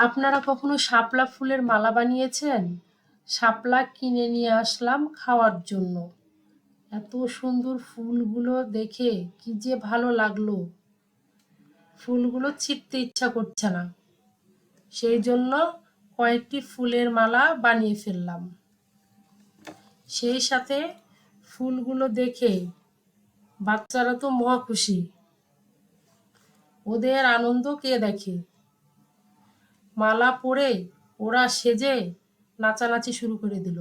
আপনারা কখনো শাপলা ফুলের মালা বানিয়েছেন? শাপলা কিনে নিয়ে আসলাম খাওয়ার জন্য। এত সুন্দর ফুলগুলো দেখে কি যে ভালো লাগলো! ফুলগুলো ছিঁড়তে ইচ্ছা করছে না। সেই জন্য কয়েকটি ফুলের মালা বানিয়ে ফেললাম। সেই সাথে ফুলগুলো দেখে বাচ্চারা তো মহা খুশি। ওদের আনন্দ কে দেখে! মালা পরে ওরা সেজে নাচানাচি শুরু করে দিল।